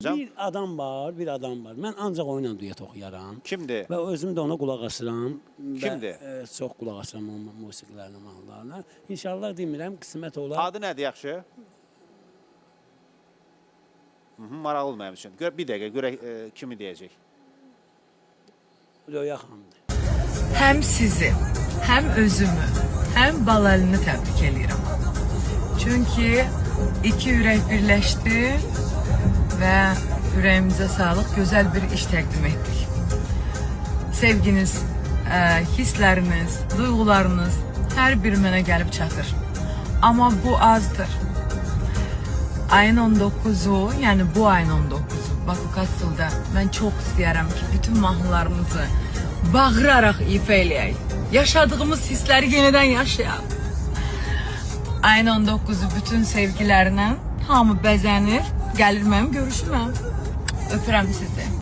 Bir adam var, bir adam var. Mən ancaq onunla duet oxuyaram. Kimdir? Və özüm də ona qulaq asıram. Kimdir? Çox qulaq asıram onun musiqilərinə, mahnılarına. İnşallah demirəm, qismət olar. Adı nədir yaxşı? Maraqlı mənim üçün. Bir dəqiqə, görək kimi deyəcək. Röya xanımdır. Həm sizi, həm özümü, həm Balalini təbrik edirəm. Çünki iki ürək birləşdi və ürəyimizə sağlıq, gözəl bir iş təqdim etdik. Sevginiz, hissləriniz, duyğularınız hər biri mənə gəlib çatır. Amma bu azdır. Ayın 19'u, yəni bu ayın 19'u, Baku Castle-da mən çox istəyərəm ki, bütün mahnılarımızı bağıraraq ifa eləyək. Yaşadığımız hissləri yenidən yaşayaq. Ayın 19'u bütün sevgilərlə hamı bəzənir, gəlir mənim görüşümə. Öpürəm sizi.